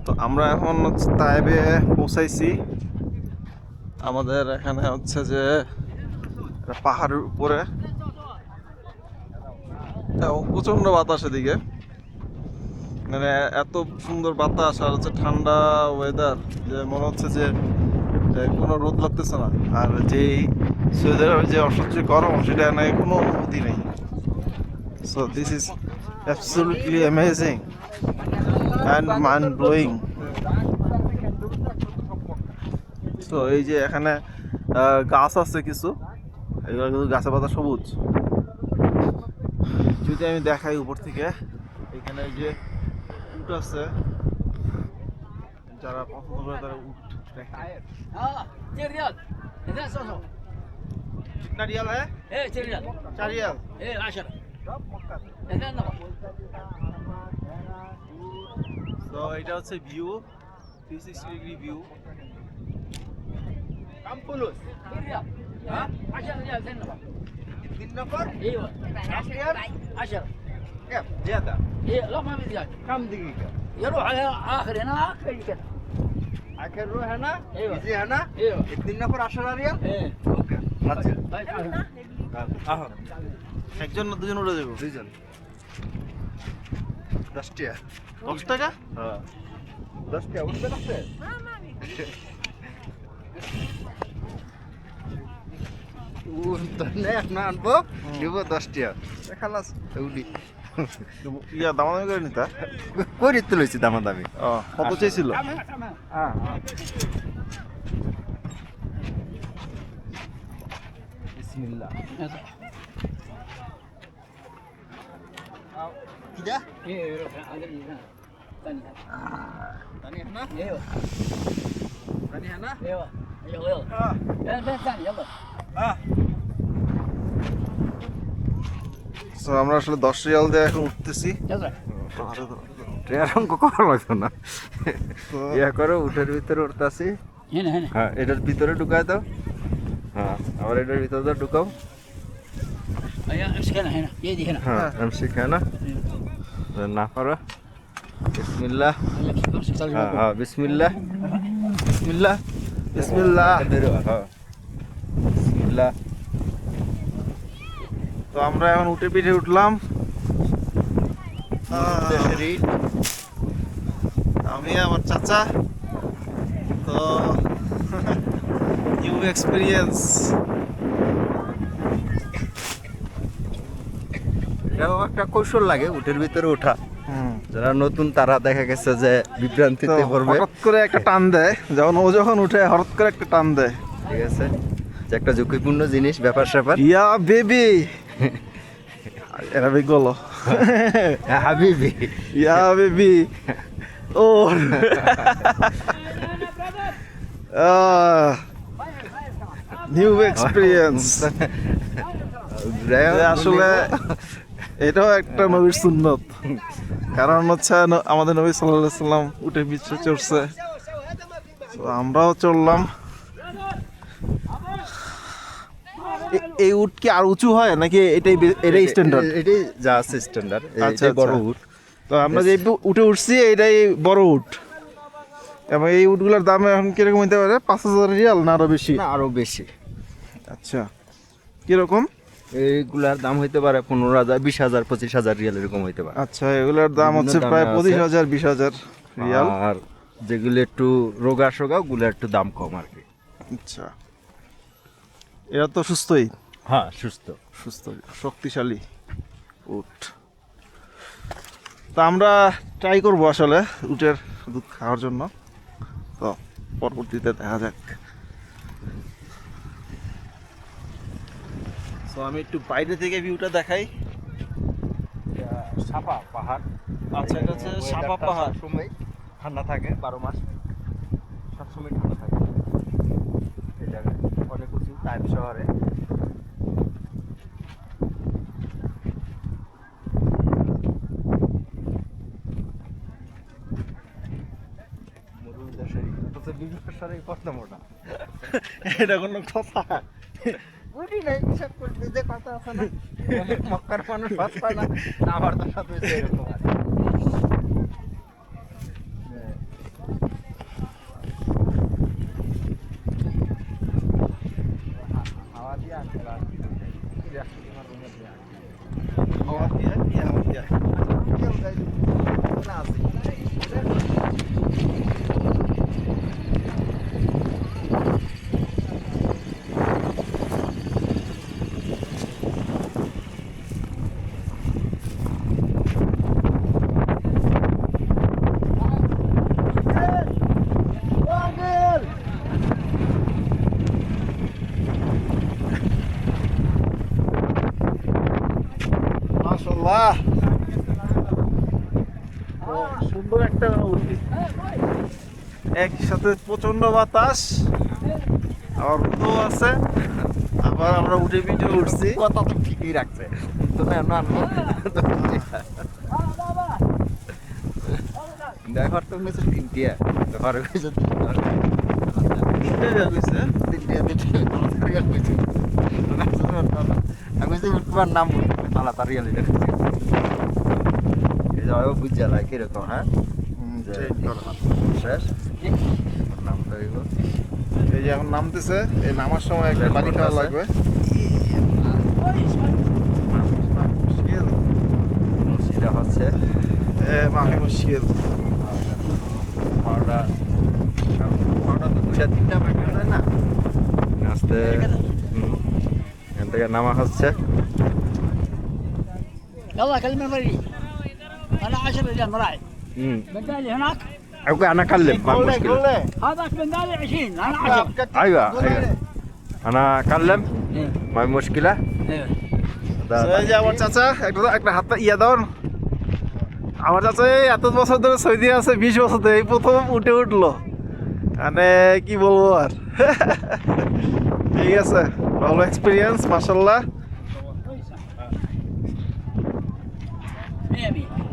তো আমরা এখন হচ্ছে তাইবে পৌঁছাইছি। আমাদের এখানে হচ্ছে যে একটা পাহাড়ের উপরে প্রচন্ড বাতাস এদিকে, মানে এত সুন্দর বাতাস আর হচ্ছে ঠান্ডা ওয়েদার যে মনে হচ্ছে যে কোনো রোদ লাগতেছে না। আর যেই সোয়েদারের যে অসহ্য গরম সেটা নাই, কোনো অনুভূতি নেই। So this is absolutely amazing and mind blowing. তো এই যে এখানে গাছ আছে কিছু, এগুলো কিন্তু গাছে পাতা সবুজ। যদি আমি দেখাই উপর থেকে, এখানে এই যে উট আছে, যারা পছন্দ করে তারা উট দেখে। कितना रियल है? 4 रियल। 10। তো এটা হচ্ছে ভিউ, 360 ডিগ্রি ভিউ। كم فلوس؟ ها؟ 10 ريال 2 نفر؟ ايوه 10 ريال 10. كيف؟ زيادة؟ ايه لا ما في زيادة. كم دقيقة؟ يروح على اخر هنا اخر كده. اخر روح هنا؟ ايوه يجي هنا؟ ايوه 2 نفر 10 ريال؟ ايه اوكي. আচ্ছা আহ একজন না দুজন উড়ে যাবো? দুইজন 10 টাকা। 10 টাকা? হ্যাঁ 10 টাকা উঠবে না স্যার? উঠতে না আনবো দিব 10 টাকা খালাস উডি। ইয়া দামাদামি করে নিতা? করি তুলেছি দামাদামি। কত চাইছিল? হ্যাঁ বিসমিল্লাহ। كده؟ ايه يروح على ثاني هنا؟ ايوه ثاني هنا؟ ايوه يلا يلا ثاني يلا সো আমরা আসলে 10 রিয়াল দিয়ে এখন উঠতেছি। يلا এরকম করা লাগতো না। ইয়া করো উঠের ভিতরে উঠতাছি। هنا هنا হ্যাঁ এটার ভিতরে ঢুকায় দাও। হ্যাঁ আবার এটার ভিতরে ঢুকাও। ايوه امسك هنا هنا يدي هنا হ্যাঁ امسك هنا না করো বিসমিল্লাহ। امسك হ্যাঁ হ্যাঁ বিসমিল্লাহ বিসমিল্লাহ বিসমিল্লাহ। হ্যাঁ বিসমিল্লাহ। তো আমরা এখন উঠে পিঠে উঠলাম। আমি আমার চাচা। তো নিউ এক্সপিরিয়েন্স। এটাও একটা কৌশল লাগে উঠের ভিতরে ওঠা। যারা নতুন তারা দেখা গেছে যে বিভ্রান্তিতে পড়বে। হঠাৎ করে একটা টান দেয়, যখন উঠে হঠাৎ করে একটা টান দেয়। ঠিক আছে, যে একটা ঝুঁকিপূর্ণ জিনিস, ব্যাপার স্যাপার। Yeah baby era bigolo. হাবিবি Yeah, baby. Oh. New experience. আসলে এটাও একটা নবীর সুন্নত। কারণ হচ্ছে আমাদের নবী সাল্লাল্লাহু আলাইহি সাল্লাম উঠে পিছে চড়ছে, তো আমরাও চড়লাম। এই উট কি আর উঁচু হয় নাকি এটাই স্ট্যান্ডার্ড? এটাই যা আছে স্ট্যান্ডার্ড। আচ্ছা, এটাই বড় আচ্ছা। উট। তো আমরা যে উঠে উঠছি এটাই বড় উট, এবং এই উটগুলোর দাম এখন কিরকম হইতে পারে? 5,000 রিয়াল না আরো বেশি? না আরো বেশি। আচ্ছা, কিরকম? এইগুলার দাম হইতে পারে 15,000 20,000 25,000 রিয়াল এরকম হইতে পারে। আচ্ছা, এগুলোর দাম হচ্ছে বিভিন্ন প্রায় দামে 25,000 20,000 রিয়াল। আর যেগুলো একটু রোগা সোগা ওগুলো একটু দাম কম আর কি। আচ্ছা, এরা তো সুস্থই, হ্যাঁ সুস্থ শক্তিশালী উট। তা আমরা ট্রাই করবো আসলে উটের দুধ খাওয়ার জন্য, তো পরবর্তীতে দেখা যাক। তো আমি একটু বাইরে থেকে ভিউটা দেখাই। সাপা পাহাড়। আচ্ছা, এটা হচ্ছে সাপা পাহাড়। সময় ঠান্ডা থাকে 12 মাস, সবসময় ঠান্ডা থাকে এই জায়গায়। অনেক উঁচু টাইপ শহরে। মরুর দেশের কথা মোটা। এটা কোনো কথা? বুঝি নাই হিসাব করতে যে কথা আছে না, মক্কার মানুষ ভাত পায় না, আমার তো সাথে এরকম। মাশাআল্লাহ, সুন্দর একটা অনুভূতি। একই সাথে প্রচন্ড বাতাস, আবার রোদও আছে, আবার আমরা উঠে পিঠে উঠছি। কথা তো ঠিকই রাখছে তো ড্রাইভার তো নিয়েছে তিনটিয়া ড্রাইভার হয়েছে তিনটে হয়েছে। আমি যে উঠবার নাম তাড়াতাড়ি বুঝা লাগে কিরকম হ্যাঁ শেষ নামটা হইব এই যে এখন নামতেছে, এই নামার সময় একটা পানি খাওয়া লাগবে। সেটা হচ্ছে মাহে মুশকিল। পাউডার পাউডার তো দুটা তিনটা বাকি হয় না আস্তে এখান থেকে নামা হচ্ছে يلا كلم المري انا 10 رجال مراعي بندالي هناك اوكي انا اكلم ما مشكله هذاك بندالي 20 انا 10 ايوه انا اكلم ما مشكله এই যে আমার চাচা একটা হাতে ইয়া দাও। আমার চাচা এই এত বছর ধরে সৌদি আছে, 20 বছর ধরে এই প্রথম উঠে উঠলো, মানে কি বলবো আর। ঠিক আছে, ভালো এক্সপিরিয়েন্স মাশাআল্লাহ। 100 100